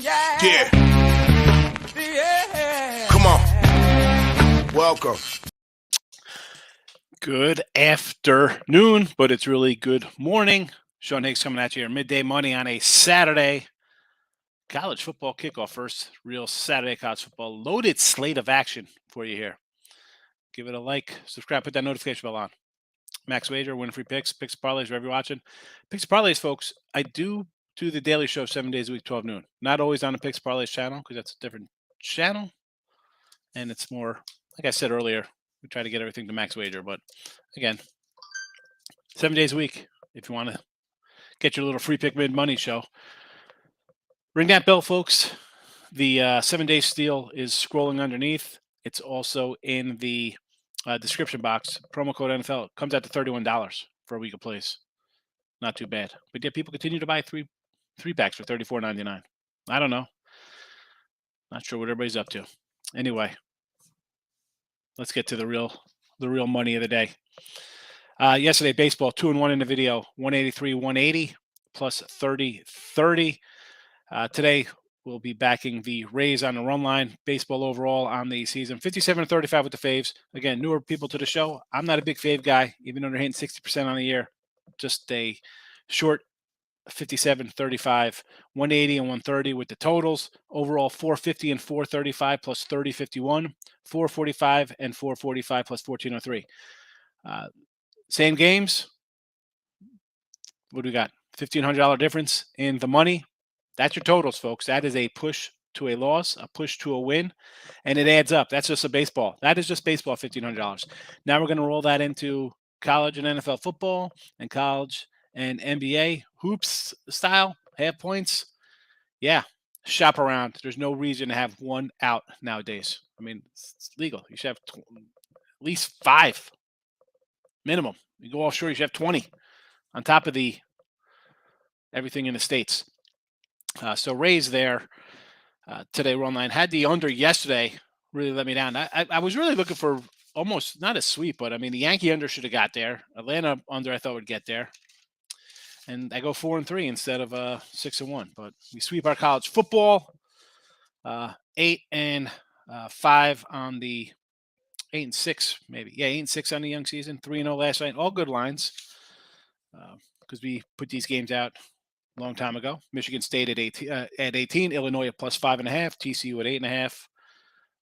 Yeah. Come on. Welcome. Good afternoon, but it's really good morning. Sean Higgs coming at you here. Midday money on a Saturday. College football kickoff. First real Saturday college football. Loaded slate of action for you here. Give it a like, subscribe, put that notification bell on. Max Wager, win free picks, picks parlays, wherever you're watching. Picks parlays, folks. I do the daily show 7 days a week, 12 noon. Not always on the Picks Parlays channel because that's a different channel. And it's more, like I said earlier, we try to get everything to Max Wager. But again, 7 days a week if you want to get your little free pick mid money show. Ring that bell, folks. The 7-day steal is scrolling underneath. It's also in the description box. Promo code NFL comes out to $31 for a week of plays. Not too bad. But yet people continue to buy three packs for $34.99. I don't know. Not sure what everybody's up to. Anyway, let's get to the real money of the day. Yesterday, baseball 2-1 in the video, 183-180 plus 30-30. Today, we'll be backing the Rays on the run line. Baseball overall on the season, 57-35 with the faves. Again, newer people to the show. I'm not a big fave guy, even though they're hitting 60% on the year. Just a short 57-35, 180 and 130 with the totals. Overall, 450 and 435 plus 30-51, 445 and 445 plus 1403. Same games. What do we got? $1,500 difference in the money. That's your totals, folks. That is a push to a loss, a push to a win, and it adds up. That's just a baseball. That is just baseball, $1,500. Now we're going to roll that into college and NFL football and college and NBA hoops style, half points. Yeah, shop around. There's no reason to have one out nowadays. I mean, it's legal. You should have at least 5 minimum. You go offshore, you should have 20 on top of the everything in the States. So Rays there today, run line. Had the under yesterday, really let me down. I was really looking for almost not a sweep, but I mean, the Yankee under should have got there. Atlanta under I thought would get there. And I go 4-3 instead of 6-1. But we sweep our college football. 8-5 on the 8-6 maybe. Yeah, 8-6 on the young season. 3-0 last night. All good lines because we put these games out a long time ago. Michigan State at 18. Illinois at plus 5.5. TCU at 8.5.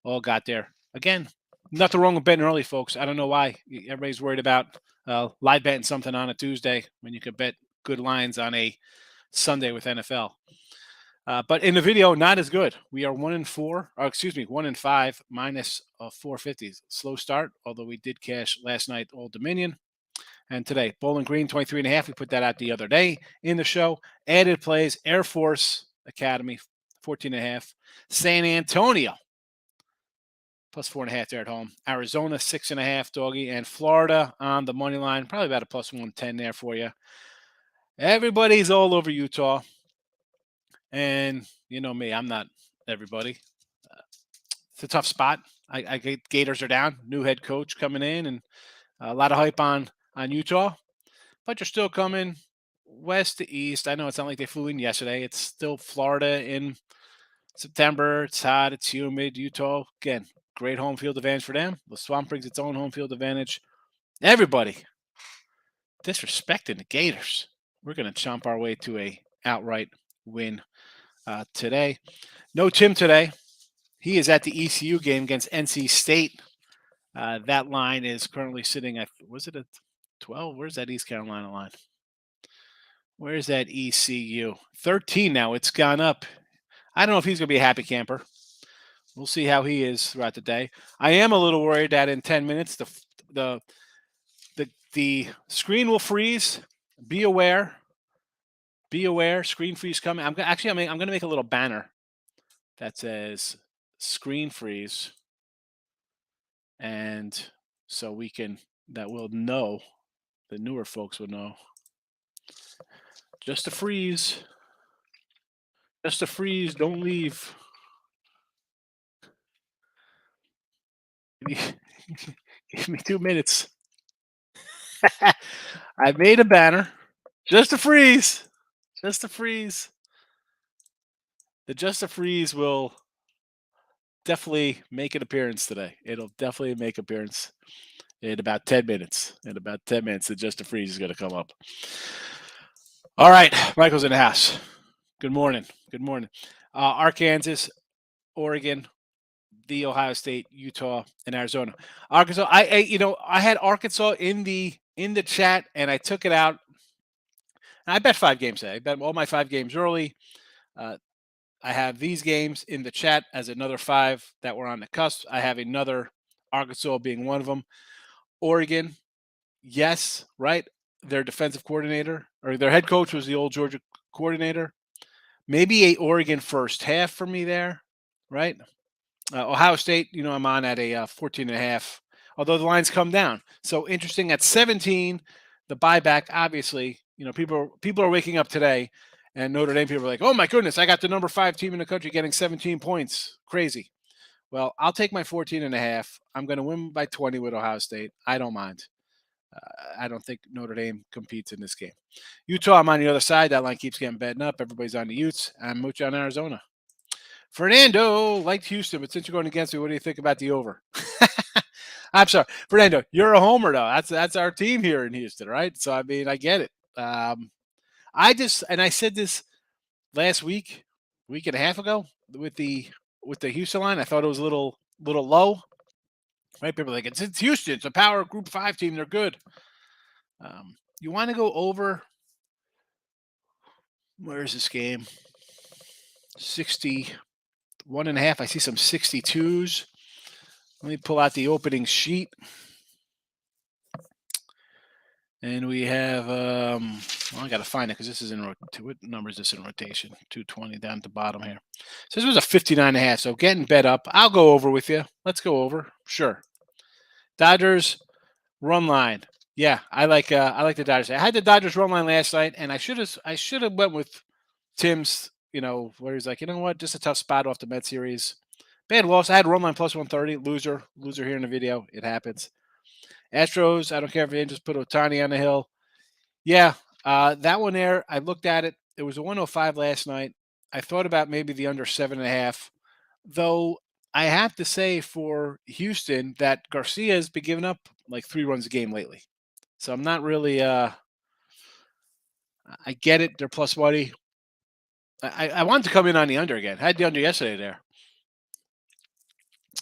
All got there. Again, nothing wrong with betting early, folks. I don't know why everybody's worried about live betting something on a Tuesday when you could bet good lines on a Sunday with NFL. But in the video, not as good. We are 1-5 minus 450. Slow start, although we did cash last night Old Dominion. And today, Bowling Green 23.5. We put that out the other day in the show. Added plays, Air Force Academy 14.5. San Antonio plus 4.5 there at home. Arizona 6.5 doggy, and Florida on the money line, probably about a plus 110 there for you. Everybody's all over Utah. And you know me, I'm not everybody. It's a tough spot. I get Gators are down. New head coach coming in, and a lot of hype on Utah. But you're still coming west to east. I know it's not like they flew in yesterday. It's still Florida in September. It's hot. It's humid. Utah, again, great home field advantage for them. The Swamp brings its own home field advantage. Everybody disrespecting the Gators. We're going to chomp our way to a outright win today. No Tim today. He is at the ECU game against NC State. That line is currently sitting at, was it at 12? Where's that East Carolina line? Where's that ECU? 13 now. It's gone up. I don't know if he's going to be a happy camper. We'll see how he is throughout the day. I am a little worried that in 10 minutes the screen will freeze. Be aware. Be aware. Screen freeze coming. I'm going to make a little banner that says screen freeze, and so we'll know. The newer folks will know. Just a freeze. Just a freeze. Don't leave. Give me 2 minutes. I made a banner. Just a freeze. Just a freeze. the Just a Freeze will definitely make an appearance today. It'll definitely make appearance in about 10 minutes. In about 10 minutes, the Just a Freeze is going to come up. All right, Michael's in the house. Good morning. Good morning. Arkansas, Oregon, the Ohio State, Utah, and Arizona. Arkansas. I had Arkansas in the chat, and I took it out. And I bet 5 games today. I bet all my 5 games early. I have these games in the chat as another 5 that were on the cusp. I have another Arkansas being one of them. Oregon, yes, right. Their defensive coordinator or their head coach was the old Georgia coordinator. Maybe a Oregon first half for me there, right? Ohio State, I'm on at a 14.5, although the lines come down. So interesting at 17, the buyback, obviously, people are waking up today, and Notre Dame people are like, oh my goodness, I got the number 5 team in the country getting 17 points. Crazy. Well, I'll take my 14.5. I'm going to win by 20 with Ohio State. I don't mind. I don't think Notre Dame competes in this game. Utah, I'm on the other side. That line keeps getting betting up. Everybody's on the Utes. I'm Mooch on Arizona. Fernando liked Houston, but since you're going against me, what do you think about the over? I'm sorry, Fernando. You're a homer, though. That's our team here in Houston, right? So I mean, I get it. I said this last week and a half ago with the Houston line. I thought it was a little low. Right? People are like, it's Houston. It's a power Group 5 team. They're good. You want to go over? Where is this game? 61.5. I see some 62s. Let me pull out the opening sheet. And we have, I got to find it because this is in, what number is this in rotation? 220 down at the bottom here. So this was a 59.5. So getting bet up. I'll go over with you. Let's go over. Sure. Dodgers run line. Yeah, I like the Dodgers. I had the Dodgers run line last night, and I should have went with Tim's, where he's like, you know what, just a tough spot off the Met series. Bad loss. I had run line plus 130. Loser here in the video. It happens. Astros, I don't care if they just put Ohtani on the hill. Yeah, that one there, I looked at it. It was a 105 last night. I thought about maybe the under 7.5, though. I have to say for Houston that Garcia has been giving up like 3 runs a game lately. So I'm not really I get it. They're plus money. I wanted to come in on the under again. I had the under yesterday there.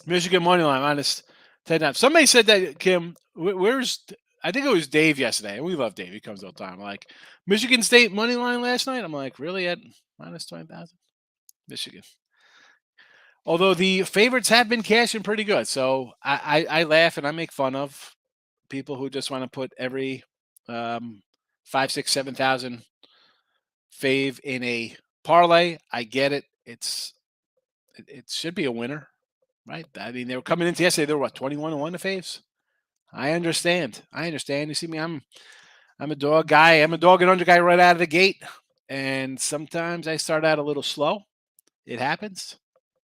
Michigan money line minus 10. Somebody said that, Kim, I think it was Dave yesterday. And we love Dave. He comes all the time. Like, Michigan State money line last night. I'm like, really, at minus 20,000? Michigan. Although the favorites have been cashing pretty good. So I laugh and I make fun of people who just want to put every 5, 6, 7,000 fave in a parlay. I get it. It should be a winner, right? I mean, they were coming into yesterday. They were what, 21-1 the faves? I understand. You see me, I'm a dog guy. I'm a dog and under guy right out of the gate. And sometimes I start out a little slow. It happens.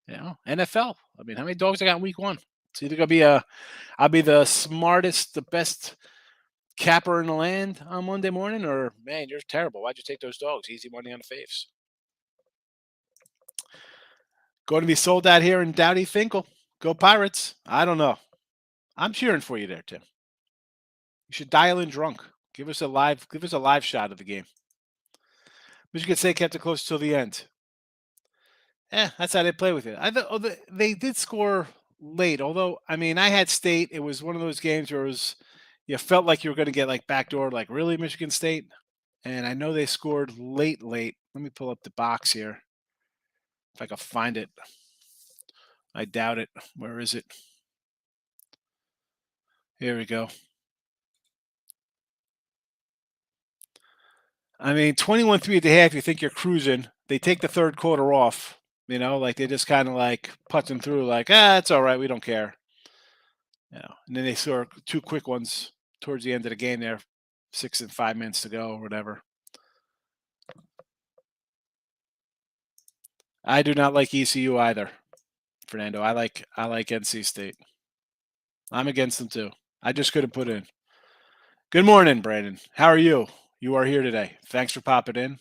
NFL. I mean, how many dogs I got in week 1? It's either gonna be I'll be the smartest, the best capper in the land on Monday morning, or man, you're terrible. Why'd you take those dogs? Easy money on the faves. Going to be sold out here in Dowdy Finkel. Go Pirates. I don't know. I'm cheering for you there, Tim. You should dial in drunk. Give us a live shot of the game. Michigan State kept it close till the end. That's how they play with it. They did score late, although I mean I had State. It was one of those games where you felt like you were going to get like backdoor, like really Michigan State. And I know they scored late. Let me pull up the box here. If I can find it. I doubt it. Where is it? Here we go. I mean, 21-3 at the half, you think you're cruising. They take the third quarter off, like they just kind of like putting through like, it's all right. We don't care. And then they score 2 quick ones towards the end of the game there, 6 and 5 minutes to go or whatever. I do not like ECU either, Fernando. I like NC State. I'm against them too. I just couldn't put in. Good morning, Brandon. How are you? You are here today. Thanks for popping in.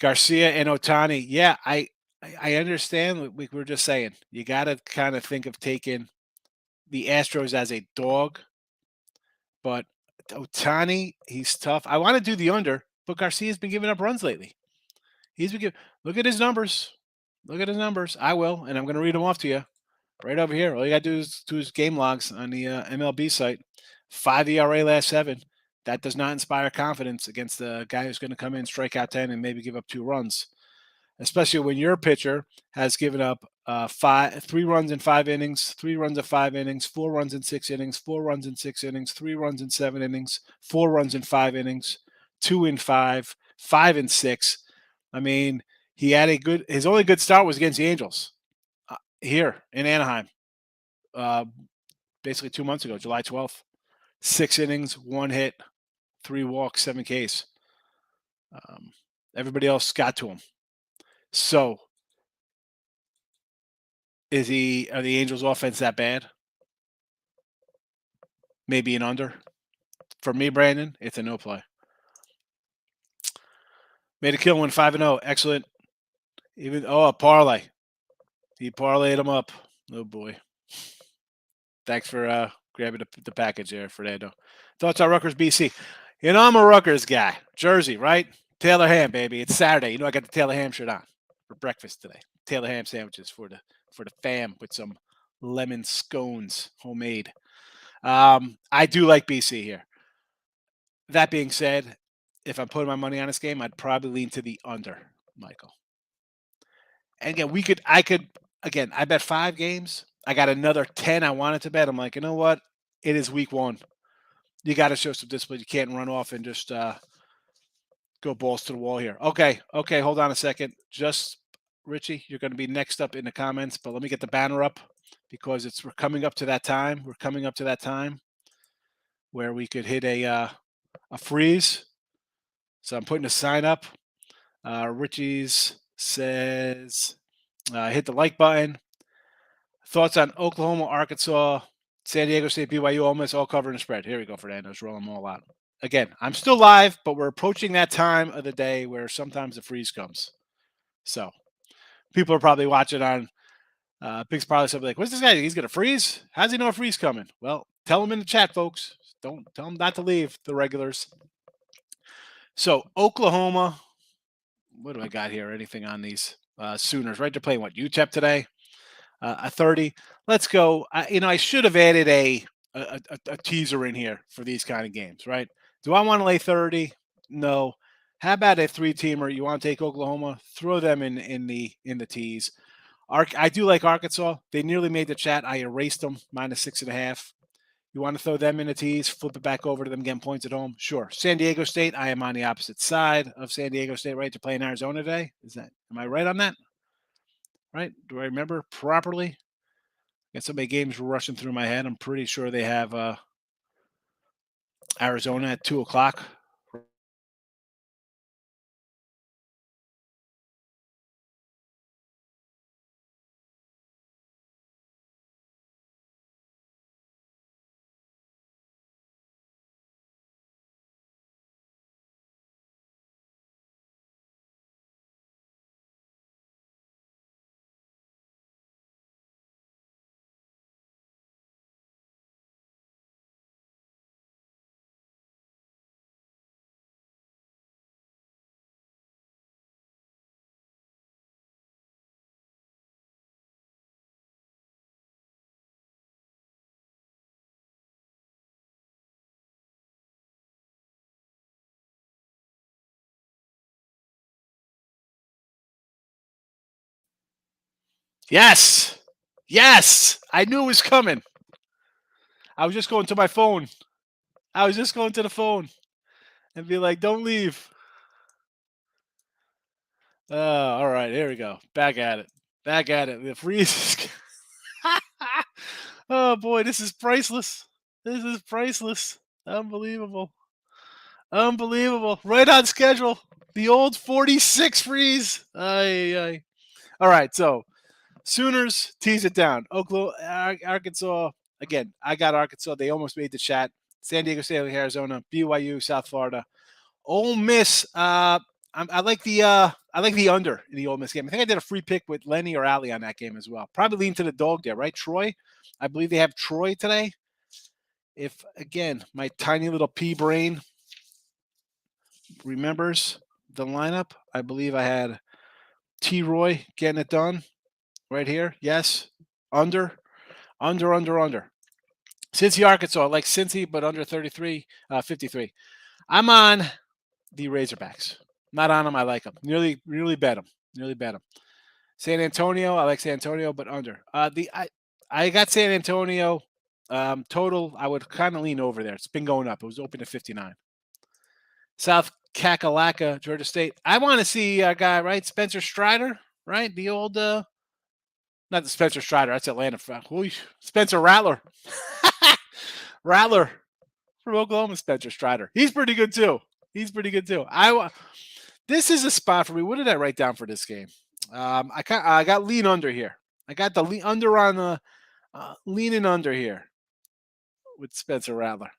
Garcia and Otani. Yeah, I understand. We were just saying you got to kind of think of taking the Astros as a dog, but Otani, he's tough. I want to do the under, but Garcia's been giving up runs lately. He's been giving. Look at his numbers. Look at his numbers. I will, and I'm going to read them off to you right over here. All you got to do is do his game logs on the MLB site. 5 ERA last 7. That does not inspire confidence against the guy who's going to come in, strike out 10, and maybe give up 2 runs. Especially when your pitcher has given up 3 runs in 5 innings, 3 runs in 5 innings, 4 runs in 6 innings, 4 runs in 6 innings, 3 runs in 7 innings, 4 runs in 5 innings, 2 in 5, 5 in 6. I mean, he had his only good start was against the Angels here in Anaheim, basically 2 months ago, July 12th. 6 innings, 1 hit, 3 walks, 7 Ks. Everybody else got to him. So, are the Angels' offense that bad? Maybe an under. For me, Brandon, it's a no play. Made a kill, win 5-0. Excellent. Even a parlay. He parlayed him up. Oh boy. Thanks for grabbing the package there, Fernando. Thoughts on Rutgers, BC? You know I'm a Rutgers guy. Jersey, right? Taylor ham, baby. It's Saturday. You know I got the Taylor ham shirt on for breakfast today. Taylor ham sandwiches for the fam with some lemon scones, homemade. I do like BC here. That being said, if I'm putting my money on this game, I'd probably lean to the under, Michael. And again, I bet 5 games. I got another 10 I wanted to bet. I'm like, you know what? It is week 1. You got to show some discipline. You can't run off and just go balls to the wall here. Okay, hold on a second. Just, Richie, you're going to be next up in the comments, but let me get the banner up because we're coming up to that time. We're coming up to that time where we could hit a freeze. So I'm putting a sign up. Richie's says, hit the like button. Thoughts on Oklahoma, Arkansas, San Diego State, BYU, Ole Miss, all covering the spread. Here we go, Fernando. Let's roll them all out. Again, I'm still live, but we're approaching that time of the day where sometimes the freeze comes. So people are probably watching on Big's probably something like, what's this guy? He's going to freeze? How's he know a freeze coming? Well, tell him in the chat, folks. Don't tell him not to leave, the regulars. So Oklahoma, what do I got here? Anything on these Sooners, right? They're playing what, UTEP today? A 30. Let's go. I should have added a teaser in here for these kind of games, right? Do I want to lay 30? No. How about a 3-teamer? You want to take Oklahoma? Throw them in the tease. I do like Arkansas. They nearly made the chat. I erased them -6.5. You want to throw them in the tease? Flip it back over to them getting points at home? Sure. San Diego State. I am on the opposite side of San Diego State, right? To play in Arizona today. Am I right on that? Right? Do I remember properly? Got so many games rushing through my head. I'm pretty sure they have Arizona at 2:00. Yes. Yes. I knew it was coming. I was just going to my phone. I was just going to the phone and be like, don't leave. All right. Here we go. Back at it. The freeze. Oh, boy. This is priceless. Unbelievable. Right on schedule. The old 46 freeze. Aye. All right. So, Sooners, tease it down. Oklahoma, Arkansas. Again, I got Arkansas. They almost made the chat. San Diego State, Arizona, BYU, South Florida. Ole Miss. I like the under in the Ole Miss game. I think I did a free pick with Lenny or Ali on that game as well. Probably lean to the dog there, right? Troy, I believe they have Troy today. If again my tiny little pea brain remembers the lineup, I believe I had T. Roy getting it done right here. Yes, under. Cincy, Arkansas, like Cincy, but under 33, 53. I'm on the Razorbacks. Not on them. I like them. Nearly bet them. San Antonio, I like San Antonio, but under. I got San Antonio total. I would kind of lean over there. It's been going up. It was open at 59. South Kakalaka, Georgia State. I want to see a guy, right? Spencer Strider, right? The old, not the Spencer Strider. That's Atlanta. Spencer Rattler. Rattler from Oklahoma, Spencer Strider. He's pretty good too. This is a spot for me. What did I write down for this game? I got lean under here. I got the lean under on the leaning under here with Spencer Rattler.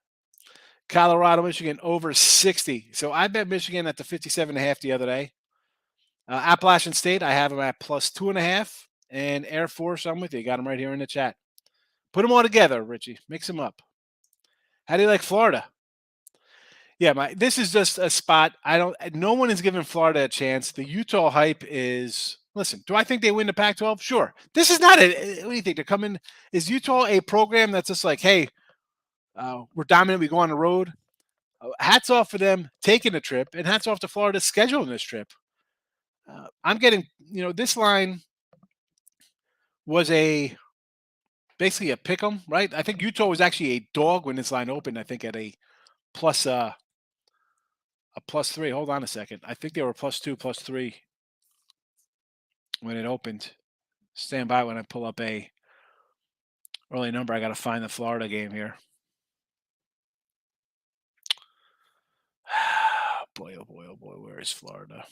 Colorado, Michigan over 60. So I bet Michigan at the 57.5 the other day. Appalachian State, I have them at plus 2.5. And Air Force, I'm with you. Got them right here in the chat. Put them all together, Richie. Mix them up. How do you like Florida? Yeah, this is just a spot. No one is giving Florida a chance. The Utah hype is, listen, do I think they win the Pac-12? Sure. This is not what do you think? They're coming. Is Utah a program that's just like, hey, we're dominant. We go on the road. Hats off for them taking the trip, and hats off to Florida scheduling this trip. I'm getting, this line was basically a pick 'em, right? I think Utah was actually a dog when this line opened. I think at a plus 3. Hold on a second. I think they were plus 2, plus 3 when it opened. Stand by when I pull up a early number. I got to find the Florida game here. Boy, oh boy, oh boy. Where is Florida?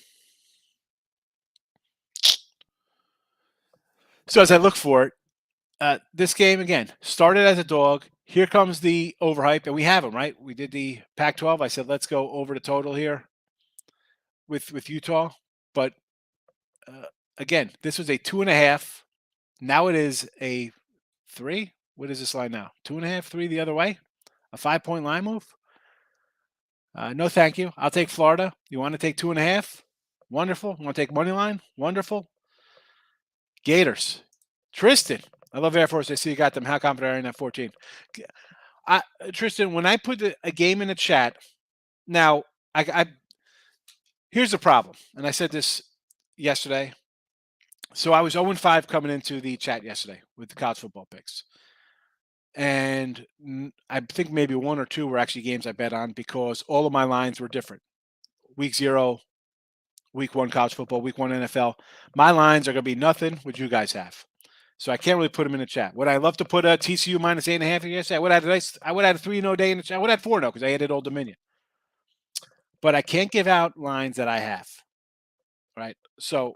So as I look for it, this game, again, started as a dog. Here comes the overhype, and we have them, right? We did the Pac-12. I said, let's go over the total here with Utah. But, again, this was a 2.5. Now it is a 3. What is this line now? 2.5, 3 the other way? A 5-point line move? No, thank you. I'll take Florida. You want to take 2.5? Wonderful. You want to take money line? Wonderful. Gators. Tristan. I love Air Force. I see you got them. How confident are you in that 14? Tristan, when I put a game in the chat, now here's the problem, and I said this yesterday. So I was 0-5 coming into the chat yesterday with the college football picks. And I think maybe 1 or 2 were actually games I bet on because all of my lines were different. Week 0, week 1 college football, week 1 NFL. My lines are going to be nothing what you guys have. So I can't really put them in the chat. Would I love to put a TCU minus 8.5 yesterday? I would have had a 3-0 day in the chat. I would have had 4-0 because I added Old Dominion. But I can't give out lines that I have. Right? So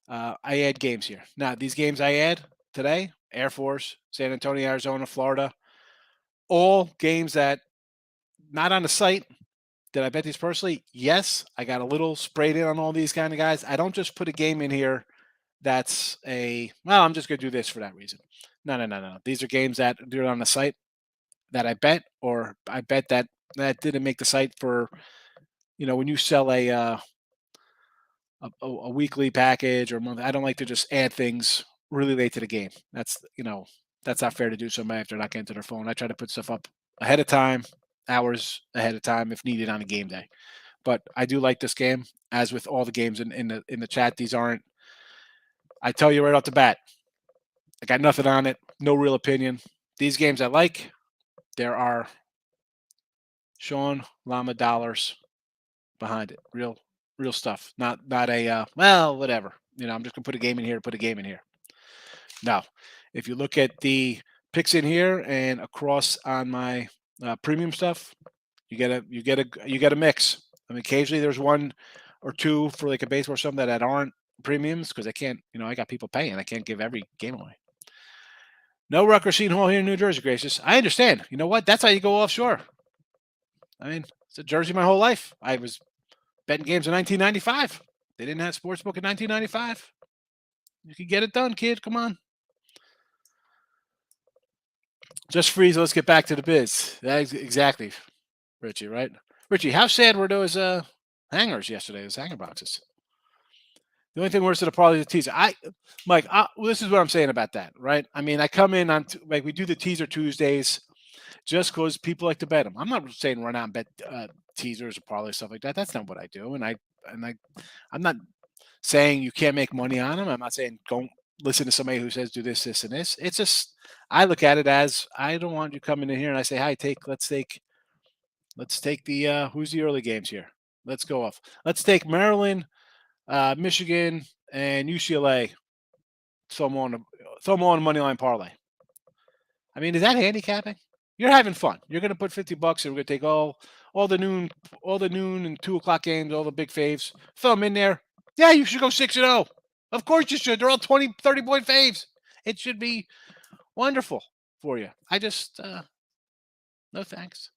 I add games here. Now, these games I add today, Air Force, San Antonio, Arizona, Florida, all games that not on the site. Did I bet these personally? Yes. I got a little sprayed in on all these kind of guys. I don't just put a game in here that's I'm just going to do this for that reason. No. These are games that do it on the site that I bet, or I bet that didn't make the site for, when you sell a weekly package or a month. I don't like to just add things really late to the game. That's not fair to do somebody if they're not getting to their phone. I try to put stuff up ahead of time, hours ahead of time if needed on a game day. But I do like this game, as with all the games in the chat. These aren't. I tell you right off the bat, I got nothing on it. No real opinion. These games I like. There are Sean Llama dollars behind it. Real stuff. Not a whatever. I'm just gonna put a game in here. Put a game in here. Now, if you look at the picks in here and across on my premium stuff, you get a mix. I mean, occasionally there's 1 or 2 for like a baseball or something that aren't premiums because I can't. I got people paying. I can't give every game away. No Rutgers Seton Hall here in New Jersey, gracious. I understand. You know what? That's how you go offshore. I mean, it's a Jersey my whole life. I was betting games in 1995. They didn't have sportsbook in 1995. You could get it done, kid. Come on. Just freeze. Let's get back to the biz. That's exactly, Richie. Right, Richie. How sad were those hangers yesterday? Those hanger boxes. The only thing worse than probably the teaser. Mike. Well, this is what I'm saying about that, right? I mean, I come in on like we do the teaser Tuesdays, just because people like to bet them. I'm not saying run out and bet teasers or parlay stuff like that. That's not what I do, I'm not saying you can't make money on them. I'm not saying don't listen to somebody who says do this, this, and this. It's just I look at it as I don't want you coming in here and I say, hi, let's take the who's the early games here. Let's go off. Let's take Maryland, Michigan, and UCLA. Throw them on a money line parlay. I mean, is that handicapping? You're having fun. You're going to put $50 and we're going to take all the noon and 2 o'clock games, all the big faves, throw them in there. Yeah, you should go 6-0. Of course you should. They're all 20, 30-point faves. It should be wonderful for you. I just, no thanks.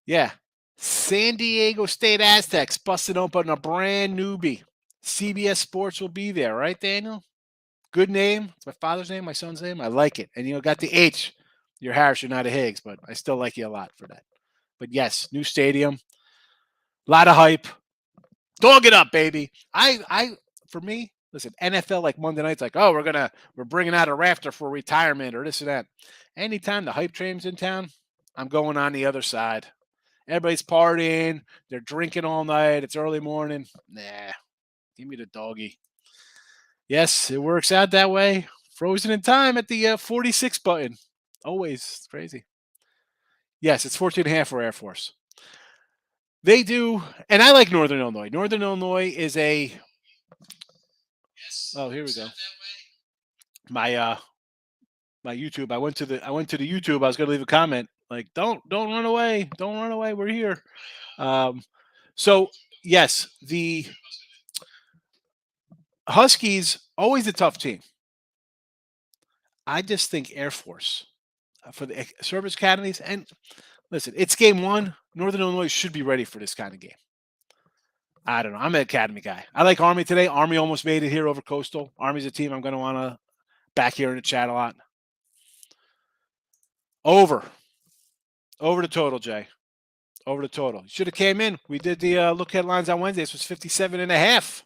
Yeah. San Diego State Aztecs busted open a brand newbie. CBS Sports will be there, right, Daniel? Good name. It's my father's name, my son's name. I like it. And got the H. You're Harris, you're not a Higgs, but I still like you a lot for that. But yes, new stadium. A lot of hype. Dog it up, baby. For me, listen, NFL like Monday nights, like, oh, we're bringing out a rafter for retirement or this and that. Anytime the hype train's in town, I'm going on the other side. Everybody's partying, they're drinking all night, it's early morning. Nah, give me the doggy. Yes, it works out that way. Frozen in time at the 46 button. Always. It's crazy. Yes, it's 14.5 for Air Force. They do, and I like Northern Illinois. Northern Illinois is a. Oh, here we go. My YouTube. I went to the YouTube. I was going to leave a comment like, don't run away, don't run away. We're here. So yes, the Huskies always a tough team. I just think Air Force for the service academies and listen, it's game one. Northern Illinois should be ready for this kind of game. I don't know. I'm an academy guy. I like Army today. Army almost made it here over Coastal. Army's a team I'm going to want to back here in the chat a lot. Over the total, Jay. Over the total. Should have came in. We did the look headlines on Wednesday. This was 57.5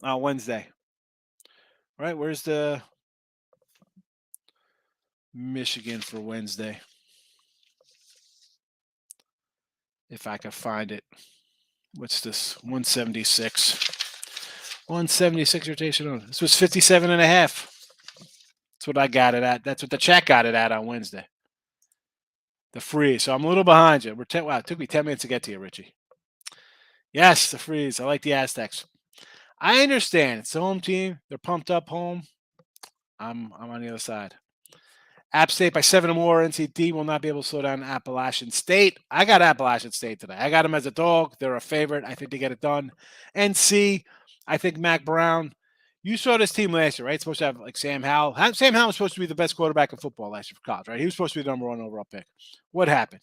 on Wednesday. All right, where's the Michigan for Wednesday? If I can find it. What's this? 176. 176 rotation on. This was 57.5. That's what I got it at. That's what the chat got it at on Wednesday. The freeze. So I'm a little behind you. Wow, it took me 10 minutes to get to you, Richie. Yes, the freeze. I like the Aztecs. I understand. It's the home team. They're pumped up home. I'm on the other side. App State by 7 or more. NCD will not be able to slow down Appalachian State. I got Appalachian State today. I got them as a dog. They're a favorite. I think they get it done. NC, I think Mac Brown. You saw this team last year, right? It's supposed to have like Sam Howell. Sam Howell was supposed to be the best quarterback in football last year for college, right? He was supposed to be the number one overall pick. What happened?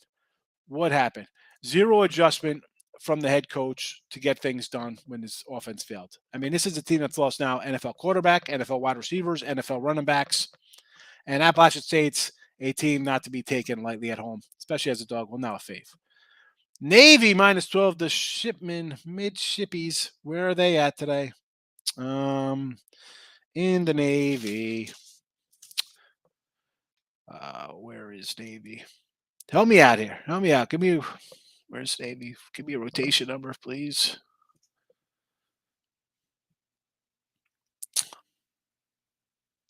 Zero adjustment from the head coach to get things done when his offense failed. I mean, this is a team that's lost now NFL quarterback, NFL wide receivers, NFL running backs. And Appalachian State's a team not to be taken lightly at home, especially as a dog. Well, now a fave. Navy minus 12. The Shipman mid-shippies. Where are they at today? In the Navy. Where is Navy? Help me out here. Help me out. Where's Navy? Give me a rotation number, please.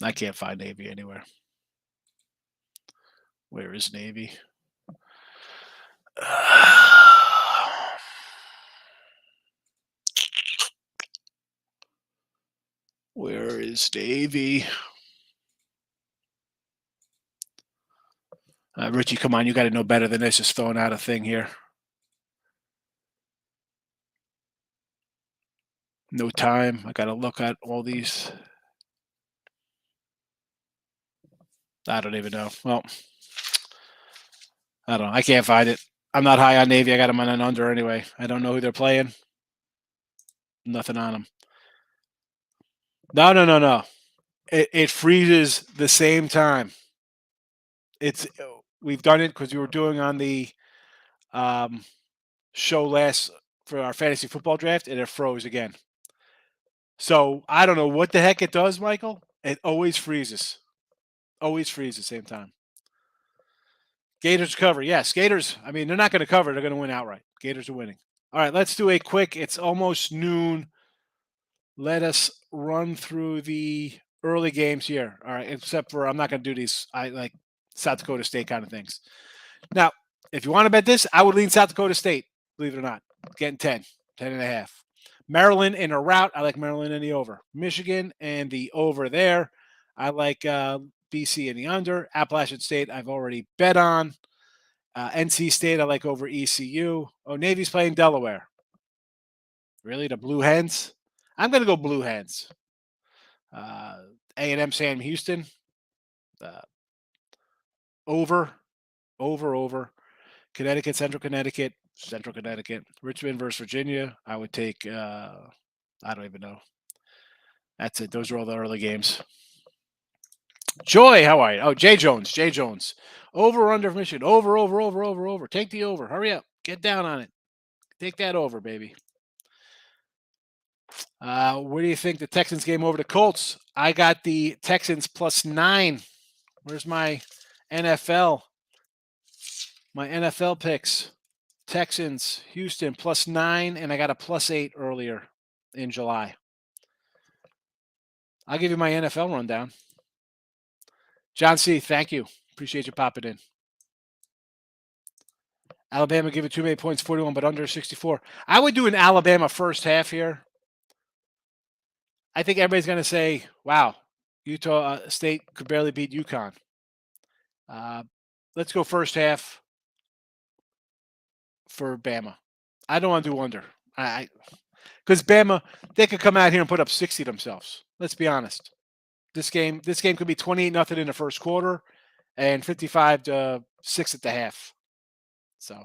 I can't find Navy anywhere. Where is Navy? Where is Navy? Richie, come on. You got to know better than this. Just throwing out a thing here. No time. I got to look at all these. I don't even know. Well, I don't know. I can't find it. I'm not high on Navy. I got them on an under anyway. I don't know who they're playing. Nothing on them. No. It freezes the same time. We've done it because we were doing on the um, show last for our fantasy football draft, and it froze again. So I don't know what the heck it does, Michael. It always freezes. Always freezes same time. Gators cover. Yes, Gators. I mean, they're not going to cover. They're going to win outright. Gators are winning. All right, let's do a quick. It's almost noon. Let us run through the early games here. All right, except for I'm not going to do these. I like South Dakota State kind of things. Now, if you want to bet this, I would lean South Dakota State, believe it or not. Getting 10 and a half. Maryland in a route. I like Maryland in the over. Michigan and the over there. I like BC in the under. Appalachian State, I've already bet on. NC State, I like over ECU. Oh, Navy's playing Delaware. Really? The Blue Hens? I'm going to go Blue Hens. A&M Sam Houston. Over. Connecticut, Central Connecticut. Richmond versus Virginia. I would take, I don't even know. That's it. Those are all the early games. Joy, how are you? Oh, Jay Jones. Over, under Michigan. Over. Take the over. Hurry up. Get down on it. Take that over, baby. Where do you think the Texans game over the Colts? I got the Texans +9. Where's my NFL? My NFL picks. Texans, Houston +9, and I got a +8 earlier in July. I'll give you my NFL rundown. John C., thank you. Appreciate you popping in. Alabama give it too many points, 41, but under 64. I would do an Alabama first half here. I think everybody's going to say, wow, Utah State could barely beat UConn. Let's go first half for Bama. I don't want to do under. Because Bama, they could come out here and put up 60 themselves. Let's be honest. This game could be 28-0 in the first quarter and 55-6 at the half. So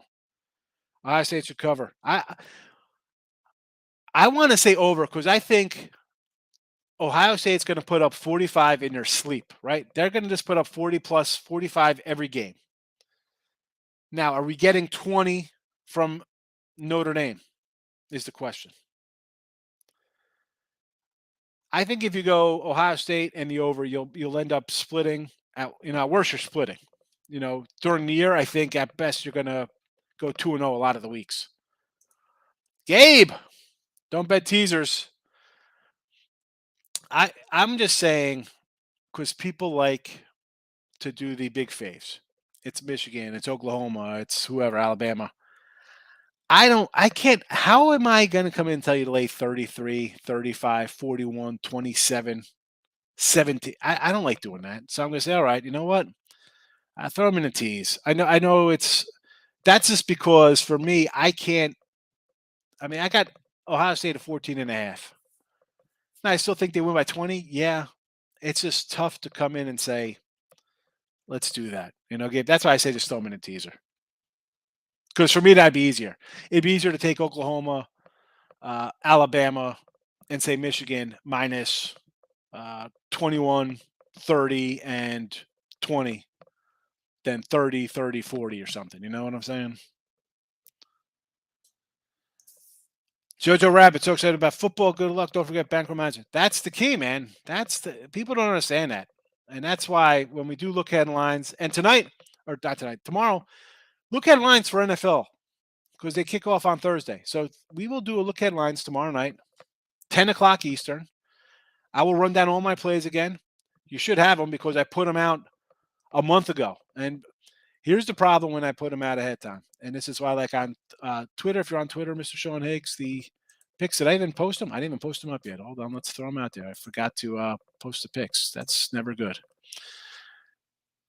Ohio State should cover. I want to say over because I think Ohio State's going to put up 45 in their sleep, right? They're going to just put up 40 plus 45 every game. Now, are we getting 20 from Notre Dame is the question. I think if you go Ohio State and the over, you'll end up splitting. At worst you're splitting. During the year, I think at best you're going to go 2-0 a lot of the weeks. Gabe, don't bet teasers. I'm just saying because people like to do the big faves. It's Michigan, it's Oklahoma, it's whoever, Alabama. I can't. How am I going to come in and tell you to lay 33, 35, 41, 27, 17? I don't like doing that. So I'm going to say, all right, you know what? I throw them in a tease. I know that's just because for me, I can't. I mean, I got Ohio State at 14.5. I still think they win by 20. Yeah. It's just tough to come in and say, let's do that. Gabe, that's why I say just throw them in a teaser. Because for me, that'd be easier. It'd be easier to take Oklahoma, Alabama, and say Michigan minus 21, 30, and 20 than 30, 30, 40 or something. You know what I'm saying? Jojo Rabbit, so excited about football. Good luck. Don't forget bankroll management. That's the key, man. People don't understand that. And that's why when we do look at lines, and tomorrow, look at lines for NFL because they kick off on Thursday. So we will do a look at lines tomorrow night, 10 o'clock Eastern. I will run down all my plays again. You should have them because I put them out a month ago. And here's the problem when I put them out ahead of time. And this is why, like on Twitter, if you're on Twitter, Mr. Sean Higgs, the picks, did I even post them? I didn't even post them up yet. Hold on, let's throw them out there. I forgot to post the picks. That's never good.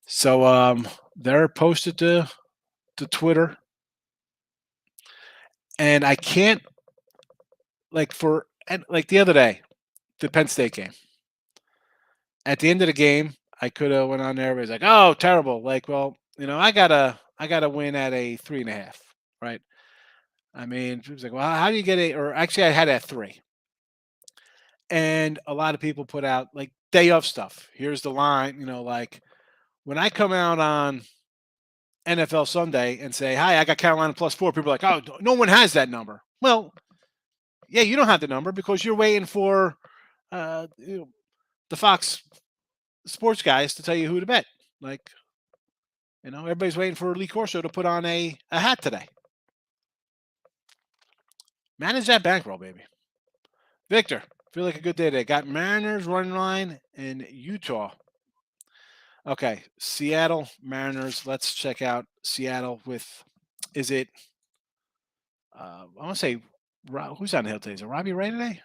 So they're posted to Twitter. And I can't, like the other day, the Penn State game. At the end of the game, I could have went on there. Everybody's like, "Oh, terrible!" Like, well, I gotta win at a 3.5. right? I mean, people like, well, how do you get a? Or actually, I had it at 3, and a lot of people put out like day of stuff. Here's the line, like when I come out on NFL Sunday and say, "Hi, I got Carolina +4." People are like, "Oh, no one has that number." Well, yeah, you don't have the number because you're waiting for uh, you know, the Fox Sports guys to tell you who to bet. Like, everybody's waiting for Lee Corso to put on a hat today. Manage that bankroll, baby. Victor, feel like a good day today. Got Mariners running line in Utah. Okay, Seattle Mariners. Let's check out Seattle with. Is it? I want to say, who's on the hill today? Is it Robbie Ray today?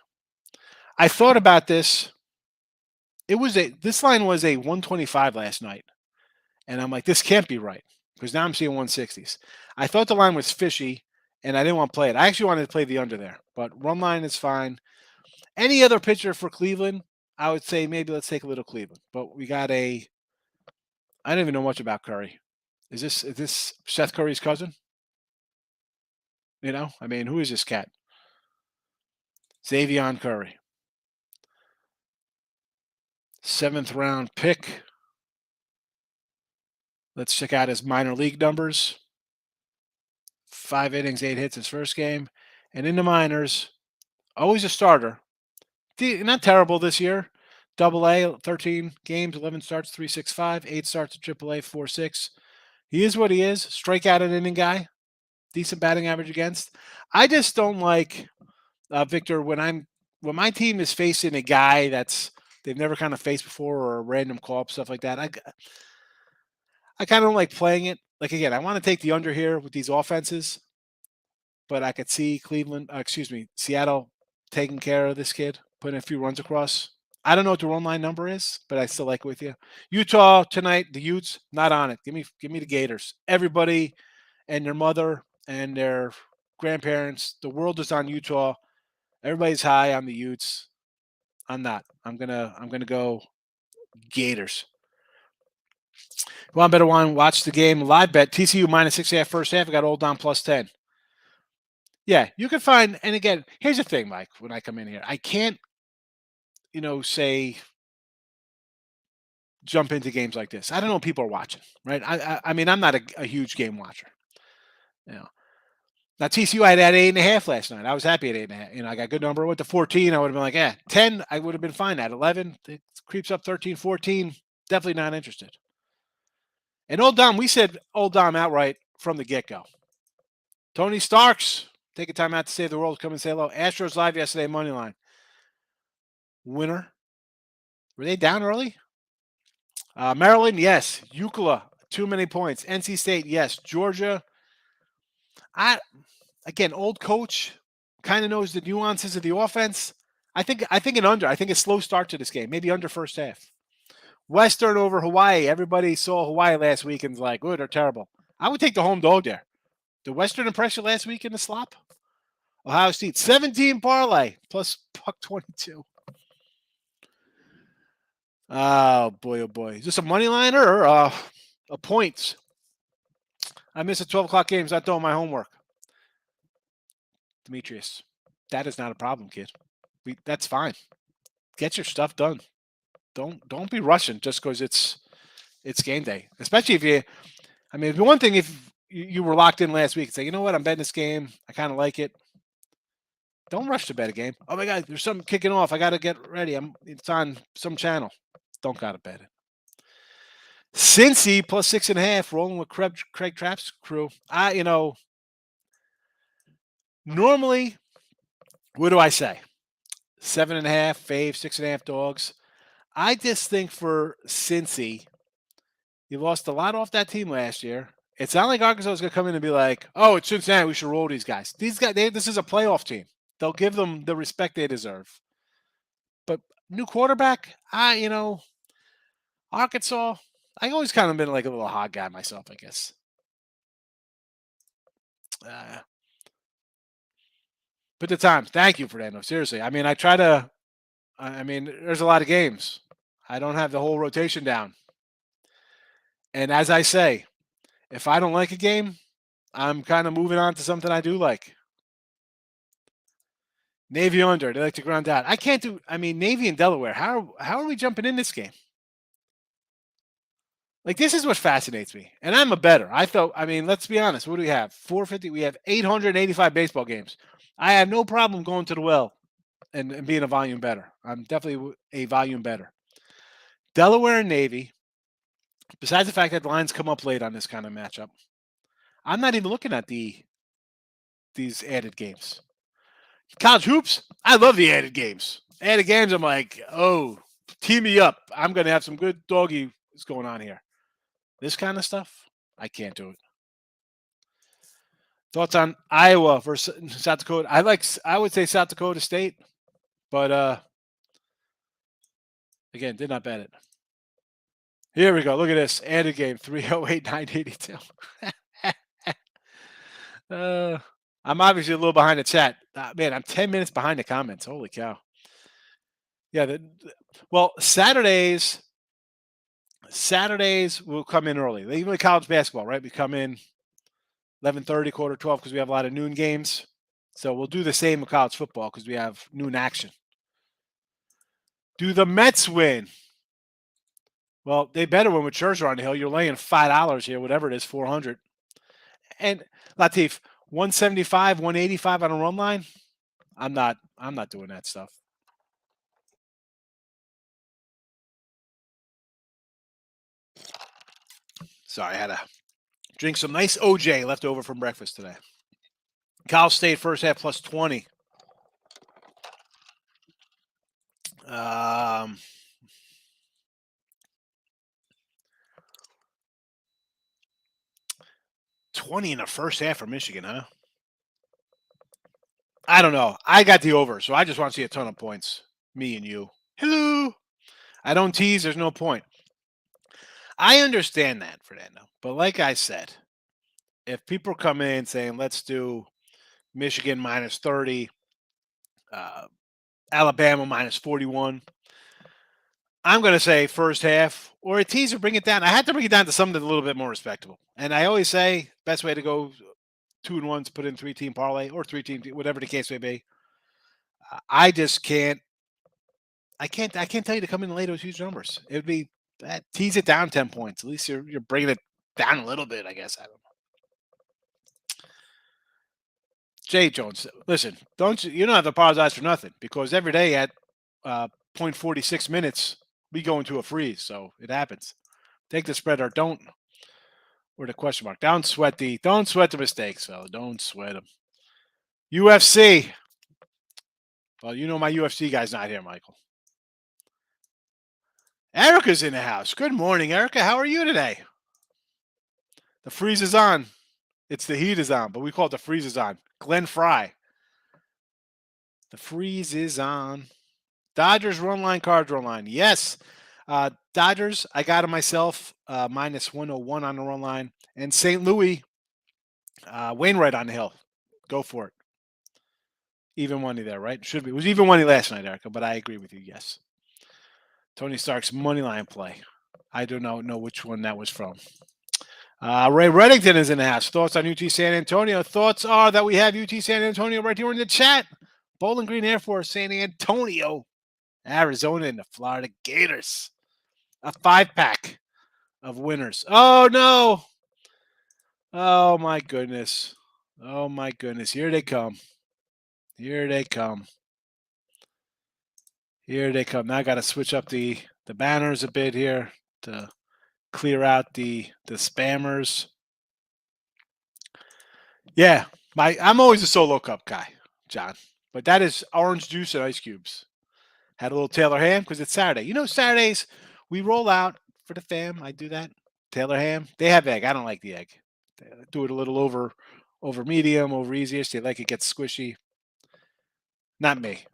I thought about this. This line was a 125 last night, and I'm like, this can't be right because now I'm seeing 160s. I thought the line was fishy, and I didn't want to play it. I actually wanted to play the under there, but run line is fine. Any other pitcher for Cleveland? I would say maybe let's take a little Cleveland, but we got a. I don't even know much about Curry. Is this Seth Curry's cousin? I mean, who is this cat? Xavion Curry, 7th round pick. Let's check out his minor league numbers. 5 innings, 8 hits his first game, and in the minors, always a starter. Not terrible this year. Double A, 13 games, 11 starts, 3.65, 8 starts at Triple A, 4.6. He is what he is. Strikeout an inning guy. Decent batting average against. I just don't like Victor when my team is facing a guy that's they've never kind of faced before or a random call up stuff like that. I kind of don't like playing it. Like again, I want to take the under here with these offenses, but I could see Seattle taking care of this kid, putting a few runs across. I don't know what the run line number is, but I still like it with you. Utah tonight, the Utes, not on it. Give me the Gators. Everybody and their mother and their grandparents, the world is on Utah. Everybody's high on the Utes. I'm not. I'm gonna go Gators. If you want better one, watch the game live bet. TCU -6.5 first half. I got Old Down +10. Yeah, you can find. And again, here's the thing, Mike. When I come in here, I can't, say jump into games like this. I don't know what people are watching, right? I mean, I'm not a huge game watcher. You know, now TCU I had at 8.5 last night. I was happy at 8.5. I got a good number. With the 14, I would have been like, 10, I would have been fine. At 11, it creeps up 13, 14. Definitely not interested. And Old Dom, we said Old Dom outright from the get go. Tony Starks, taking time out to save the world. Come and say hello. Astros live yesterday, money line. Winner. Were they down early? Maryland, yes. UCLA, too many points. NC State, yes. Georgia, again, old coach, kind of knows the nuances of the offense. I think an under. I think a slow start to this game, maybe under first half. Western over Hawaii. Everybody saw Hawaii last week and's like, oh, they're terrible. I would take the home dog there. The Western impression last week in the slop. Ohio State, 17 parlay plus puck 22. Oh boy, oh boy. Is this a money liner or a points? I miss a 12 o'clock game. Not doing my homework. Demetrius, that is not a problem, kid. That's fine. Get your stuff done. Don't be rushing just because it's game day. Especially if you, I mean, it'd be one thing if you were locked in last week and say, you know what, I'm betting this game. I kind of like it. Don't rush to bet a game. Oh my God, there's something kicking off. I got to get ready. It's on some channel. Don't gotta bet it. Cincy plus 6.5, rolling with Craig Trapp's crew. Normally, what do I say? 7.5, fave, 6.5 dogs. I just think for Cincy, you lost a lot off that team last year. It's not like Arkansas is going to come in and be like, oh, it's Cincinnati. We should roll these guys. These guys, this is a playoff team. They'll give them the respect they deserve. But new quarterback, Arkansas, I always kind of been like a little hot guy myself, I guess. But the time, thank you for that. No, seriously. I mean, there's a lot of games. I don't have the whole rotation down. And as I say, if I don't like a game, I'm kind of moving on to something I do like. Navy under. They like to ground out. I can't do. I mean, Navy and Delaware. How are we jumping in this game? Like, this is what fascinates me. And I'm a bettor. I thought. I mean, let's be honest. What do we have? 450. We have 885 baseball games. I have no problem going to the well and being a volume better. I'm definitely a volume better. Delaware and Navy. Besides the fact that the lines come up late on this kind of matchup, I'm not even looking at these added games. College hoops, I love the added games. Added games, I'm like, oh, team me up. I'm going to have some good doggy going on here. This kind of stuff, I can't do it. Thoughts on Iowa versus South Dakota? I would say South Dakota State, but again, did not bet it. Here we go. Look at this. Added game, 308, 982. I'm obviously a little behind the chat. Man, I'm 10 minutes behind the comments. Holy cow. Yeah, well, Saturdays will come in early. Even with college basketball, right? We come in 11:30, quarter 12 because we have a lot of noon games. So we'll do the same with college football because we have noon action. Do the Mets win? Well, they better win with Scherzer on the hill. You're laying $5 here, whatever it is, 400. And Latif, 175, 185 on a run line. I'm not doing that stuff. Sorry, I had to drink some nice OJ left over from breakfast today. Cal State first half plus 20. 20 in the first half for Michigan, huh? I don't know. I got the over, so I just want to see a ton of points. Me and you. Hello. I don't tease. There's no point. I understand that, Fernando. But like I said, if people come in saying, let's do Michigan minus 30, Alabama minus 41, I'm going to say first half or a teaser, bring it down. I had to bring it down to something a little bit more respectable. And I always say best way to go 2-1 to put in 3-team parlay or 3-team, whatever the case may be. I just can't. I can't tell you to come in late with huge numbers. It would be tease it down 10 points. At least you're bringing it down a little bit. I guess I don't know. Jay Jones, listen, you don't have to apologize for nothing because every day at 0.46 minutes we go into a freeze, so it happens. Take the spread or don't, or the question mark. Don't sweat the mistakes, fella. Don't sweat them. UFC. Well, you know my UFC guy's not here, Michael. Erica's in the house. Good morning, Erica. How are you today? The freeze is on. It's the heat is on, but we call it the freeze is on. Glenn Fry. The freeze is on. Dodgers run line, Cards run line. Yes. Dodgers, I got it myself, minus 101 on the run line. And St. Louis, Wainwright on the hill. Go for it. Even money there, right? Should be. It was even money last night, Erica, but I agree with you. Yes. Tony Stark's money line play. I do not know which one that was from. Ray Reddington is in the house. Thoughts on UT San Antonio? Thoughts are that we have UT San Antonio right here in the chat. Bowling Green Air Force, San Antonio, Arizona, and the Florida Gators. A 5-pack of winners. Oh, no. Oh, my goodness. Oh, my goodness. Here they come. Here they come. Here they come. Now I got to switch up the banners a bit here to clear out the spammers. Yeah, I'm always a solo cup guy, John. But that is orange juice and ice cubes. Had a little Taylor ham because it's Saturday. You know, Saturdays we roll out for the fam. I do that. Taylor ham. They have egg. I don't like the egg. They do it a little over medium, over easiest. They like it gets squishy. Not me.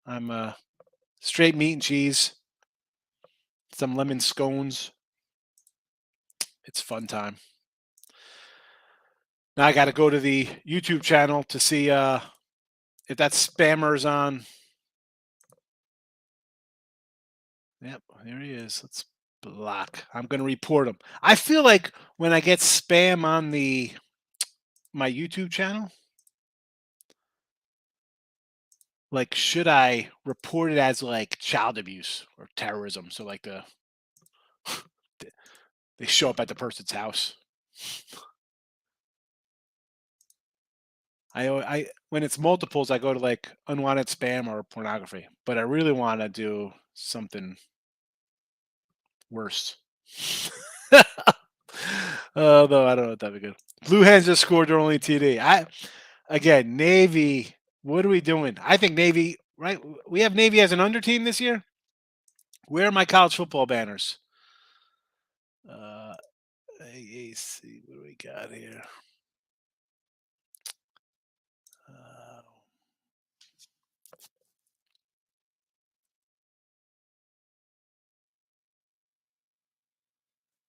I'm straight meat and cheese. Some lemon scones. It's fun time. Now I got to go to the YouTube channel to see if that spammer's on. Yep, there he is. Let's block. I'm going to report him. I feel like when I get spam on the my YouTube channel, like, should I report it as like child abuse or terrorism? So like they show up at the person's house. I when it's multiples, I go to like unwanted spam or pornography, but I really want to do something worse. Although I don't know if that'd be good. Blue Hens just scored their only TD. Again, Navy. What are we doing? I think Navy. Right, we have Navy as an under team this year. Where are my college football banners? Uh, AAC. What do we got here? Uh,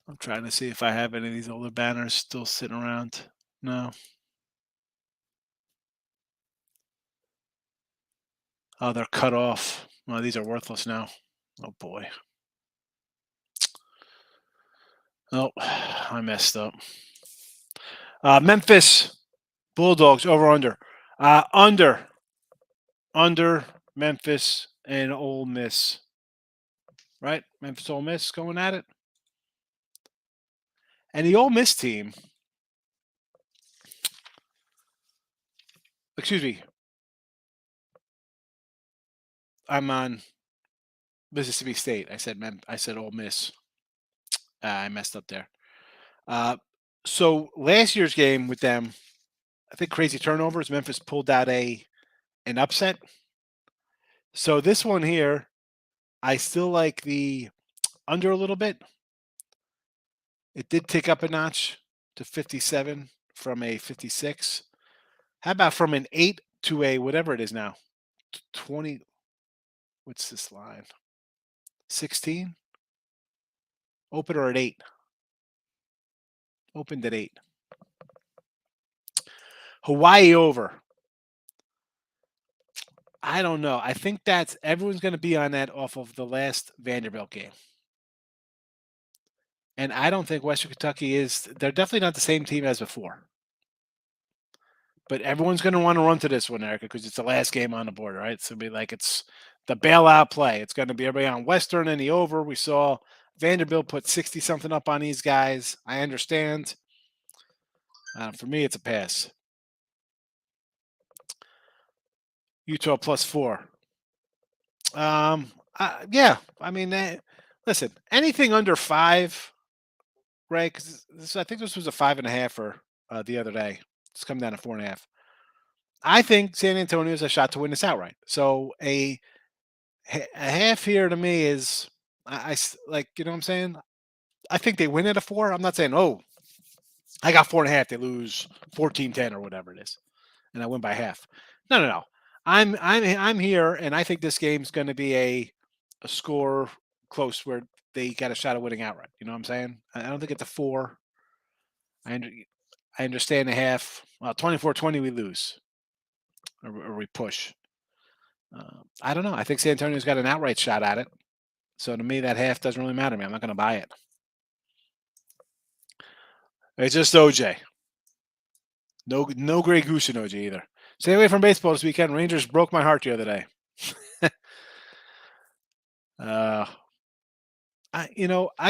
I'm trying to see if I have any of these older banners still sitting around. No. Oh, they're cut off. Well, these are worthless now. Oh boy. Oh, I messed up. Memphis Bulldogs over under. Under Memphis and Ole Miss. Right? Memphis Ole Miss going at it. And the Ole Miss team, excuse me, I'm on Mississippi State. I said Ole Miss. I messed up there. So last year's game with them, I think crazy turnovers. Memphis pulled out an upset. So this one here, I still like the under a little bit. It did tick up a notch to 57 from a 56. How about from an 8 to a whatever it is now? 20. What's this line? 16? Opener at 8. Opened at 8. Hawaii over. I don't know. I think that's everyone's going to be on that off of the last Vanderbilt game. And I don't think Western Kentucky they're definitely not the same team as before. But everyone's going to want to run to this one, Erica, because it's the last game on the board, right? So it'll be like it's the bailout play. It's going to be everybody on Western and the over. We saw Vanderbilt put 60 something up on these guys. I understand. For me, it's a pass. Utah +4. Yeah. I mean, listen, anything under 5, right? Because I think this was a 5.5 or the other day. It's come down to 4.5. I think San Antonio is a shot to win this outright. So a half here to me is like, you know what I'm saying? I think they win at a 4. I'm not saying, oh, I got 4.5. They lose 14-10 or whatever it is, and I win by half. No. I'm here, and I think this game's going to be a score close where they got a shot at winning outright. You know what I'm saying? I don't think it's a 4. I understand the half. Well, 24-20 we lose or we push. I don't know. I think San Antonio's got an outright shot at it. So to me, that half doesn't really matter to me. I'm not going to buy it. It's just OJ. No Grey Goose in OJ either. Stay away from baseball this weekend. Rangers broke my heart the other day. I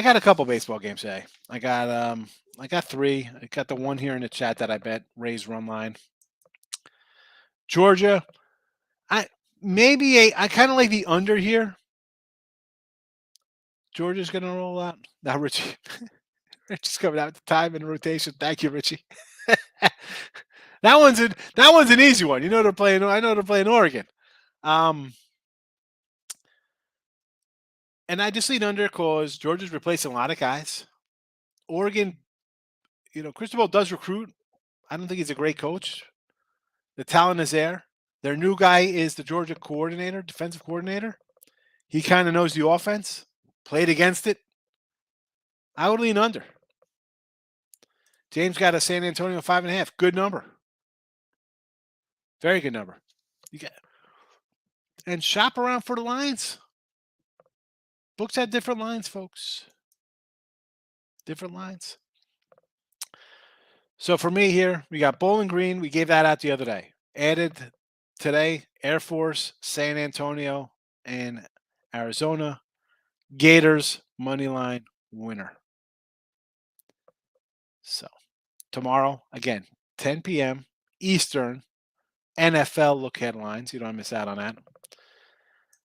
got a couple baseball games today. I got 3. I got the one here in the chat that I bet Rays run line. Georgia. I kind of like the under here. Georgia's going to roll out. Now, Richie. Richie's coming out at the time in rotation. Thank you, Richie. that one's an easy one. You know they're playing. I know they're playing Oregon. And I just lean under because Georgia's replacing a lot of guys. Oregon, Cristobal does recruit. I don't think he's a great coach. The talent is there. Their new guy is the Georgia defensive coordinator. He kind of knows the offense, played against it. I would lean under. James got a San Antonio 5.5. Good number. Very good number. And shop around for the lines. Books have different lines, folks. Different lines. So for me here, we got Bowling Green. We gave that out the other day. Added today, Air Force, San Antonio, and Arizona. Gators, money line, winner. So tomorrow, again, 10 p.m. Eastern, NFL look headlines. You don't miss out on that.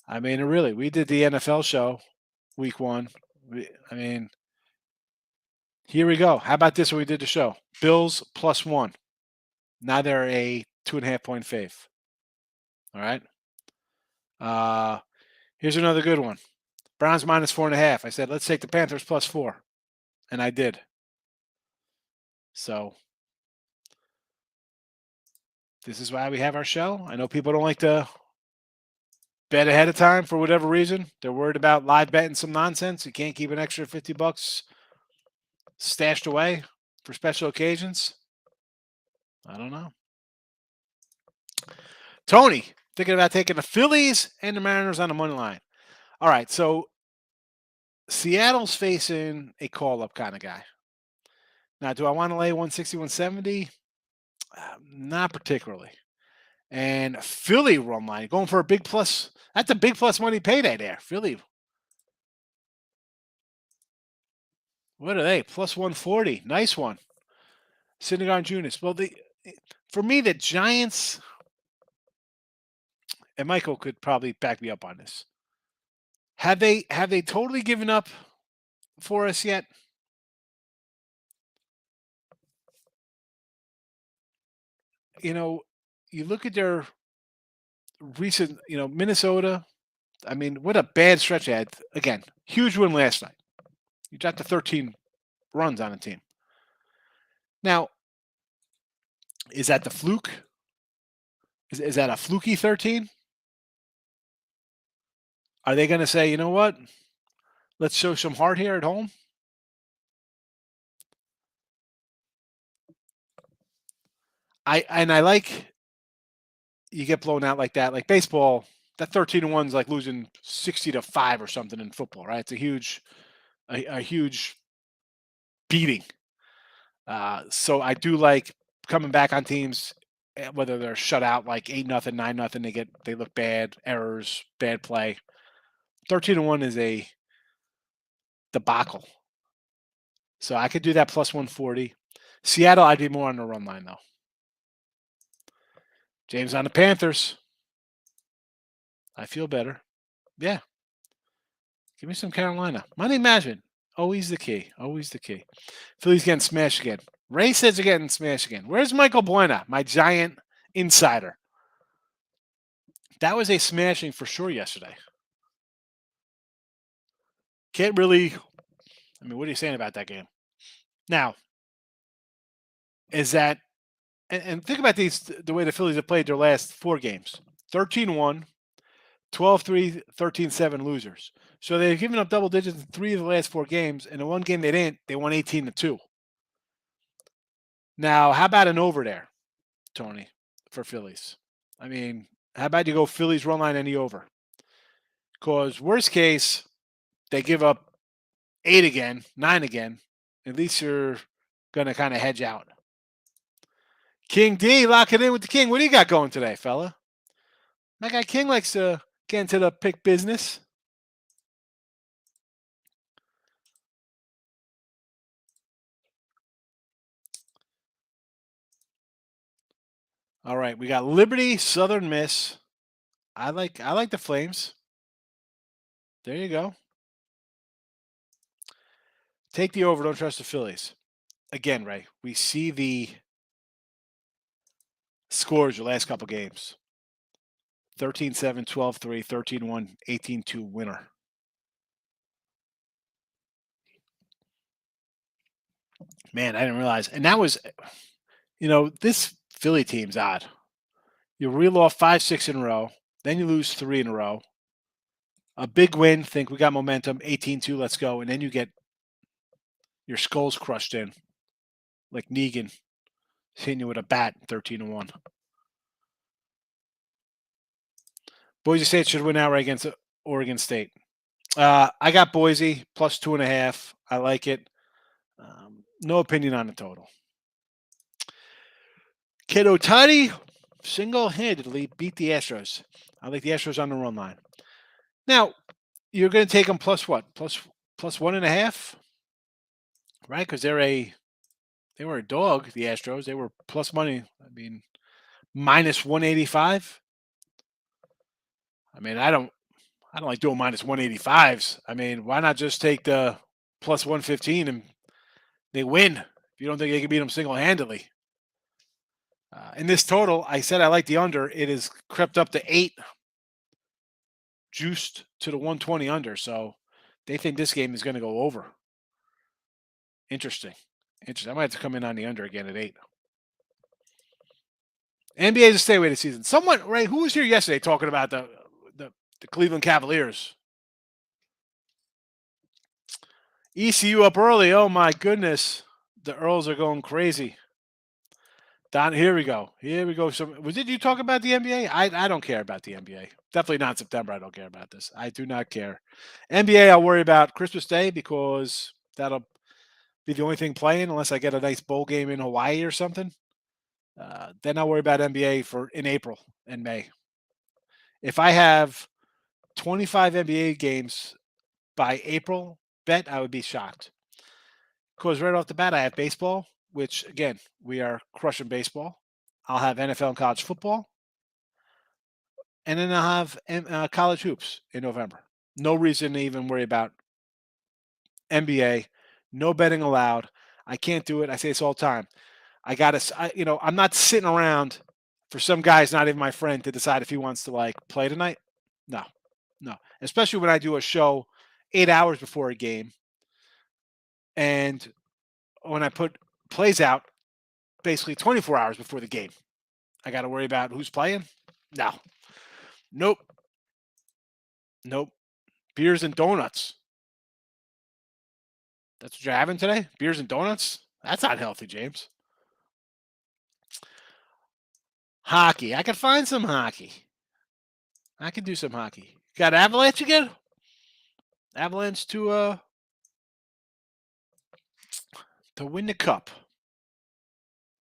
I mean, really, we did the NFL show week one. I mean, here we go. How about this when we did the show? Bills +1. Now they're a 2.5 point fave. All right. Uh, here's another good one. Browns -4.5. I said, let's take the Panthers +4. And I did. So this is why we have our show. I know people don't like to bet ahead of time for whatever reason. They're worried about live betting some nonsense. You can't keep an extra $50 stashed away for special occasions. I don't know. Tony, thinking about taking the Phillies and the Mariners on the money line. All right, so Seattle's facing a call-up kind of guy. Now, do I want to lay 160, 170? Not particularly. And Philly run line going for a big plus. That's a big plus money payday there. Philly. What are they? Plus 140. Nice one. Syndergaard Junis. Well, for me, the Giants, and Michael could probably back me up on this. Have they totally given up for us yet? You know, you look at their recent, Minnesota. I mean, what a bad stretch they had. Again, huge win last night. You got the 13 runs on the team. Now, is that the fluke? Is that a fluky 13? Are they going to say, you know what? Let's show some heart here at home? I like you get blown out like that. Like baseball, that 13-1 is like losing 60-5 or something in football, right? It's a huge beating. So I do like coming back on teams, whether they're shut out like 8-0, 9-0, they look bad, errors, bad play. 13-1 is a debacle. So I could do that plus 140. Seattle, I'd be more on the run line though. James on the Panthers. I feel better. Yeah. Give me some Carolina. Money management. Always the key. Always the key. Philly's getting smashed again. Ray says they're getting smashed again. Where's Michael Buena, my giant insider? That was a smashing for sure yesterday. Can't really. I mean, what are you saying about that game? Now, is that. And think about the way the Phillies have played their last 4 games 13-1, 12-3, 13-7 losers. So they've given up double digits in 3 of the last 4 games. And the one game they didn't, they won 18-2. Now, how about an over there, Tony, for Phillies? I mean, how about you go Phillies run line any over? Because worst case, they give up 8 again, 9 again. At least you're going to kind of hedge out. King D, lock it in with the King. What do you got going today, fella? My guy King likes to get into the pick business. All right, we got Liberty, Southern Miss. I like the Flames. There you go. Take the over. Don't trust the Phillies. Again, Ray, we see the scores the last couple games. 13-7, 12-3, 13-1, 18-2 winner. Man, I didn't realize. And that was, this Philly team's odd. You reel off 5, 6 in a row. Then you lose 3 in a row. A big win. Think we got momentum. 18-2, let's go. And then you get your skulls crushed in. Like Negan hitting you with a bat 13-1. Boise State should win outright against Oregon State. I got Boise plus 2.5. I like it. No opinion on the total. Kid Otani single-handedly beat the Astros. I like the Astros on the run line. Now, you're going to take them plus what? Plus 1.5, right? Because they were a dog. The Astros, they were plus money. I mean, minus 185. I mean, I don't like doing minus 185s. I mean, why not just take the plus 115 and they win? If you don't think they can beat them single-handedly. In this total, I said I like the under. It has crept up to 8, juiced to the 120 under. So they think this game is going to go over. Interesting. I might have to come in on the under again at 8. NBA is a stay away this season. Someone, right? Who was here yesterday talking about the Cleveland Cavaliers? ECU up early. Oh my goodness, the Earls are going crazy. Don, here we go. Did you talk about the NBA? I don't care about the NBA. Definitely not September. I don't care about this. I do not care. NBA, I'll worry about Christmas Day because that'll be the only thing playing unless I get a nice bowl game in Hawaii or something. Then I'll worry about NBA in April and May. If I have 25 NBA games by April, bet I would be shocked. Because right off the bat, I have baseball, which, again, we are crushing baseball. I'll have NFL and college football. And then I'll have college hoops in November. No reason to even worry about NBA. No betting allowed. I can't do it. I say this all the time. I'm not sitting around for some guy's not even my friend to decide if he wants to play tonight. No. Especially when I do a show 8 hours before a game. And when I put plays out basically 24 hours before the game, I got to worry about who's playing. No. Nope. Beers and donuts. That's what you're having today? Beers and donuts? That's not healthy, James. Hockey. I could find some hockey. I could do some hockey. Got Avalanche again? Avalanche to win the cup.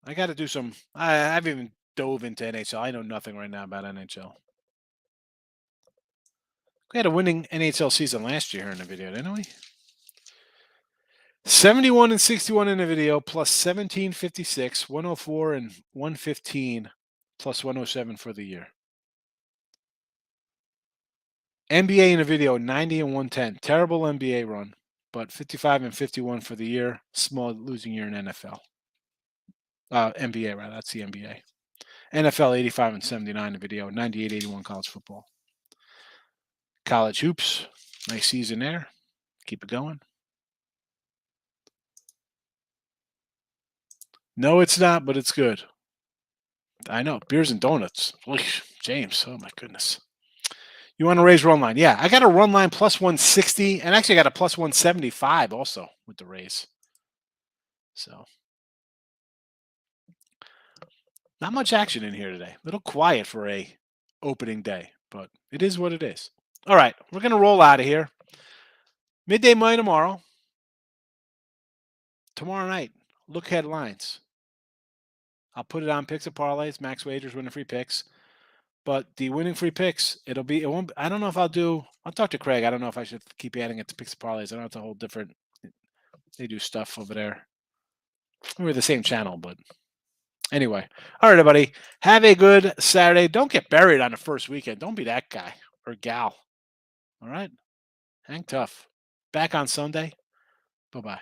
I got to do some. I haven't even dove into NHL. I know nothing right now about NHL. We had a winning NHL season last year in the video, didn't we? 71 and 61 in the video, plus 1756, 104 and 115, plus 107 for the year. NBA in the video, 90 and 110. Terrible NBA run, but 55 and 51 for the year. Small losing year in NFL. NBA, right? That's the NBA. NFL, 85 and 79 in the video, 98, 81 college football. College hoops, nice season there. Keep it going. No, it's not, but it's good. I know. Beers and donuts. James, oh my goodness. You want to raise run line? Yeah, I got a run line plus 160, and actually I got a plus 175 also with the raise. So, not much action in here today. A little quiet for a opening day, but it is what it is. All right, we're going to roll out of here. Midday money tomorrow. Tomorrow night, look headlines. I'll put it on picks and parlays, max wagers, winning free picks. But the winning free picks, I don't know if I'll talk to Craig. I don't know if I should keep adding it to picks and parlays. I know it's a whole different, they do stuff over there. We're the same channel, but anyway. All right, everybody. Have a good Saturday. Don't get buried on the first weekend. Don't be that guy or gal. All right? Hang tough. Back on Sunday. Bye-bye.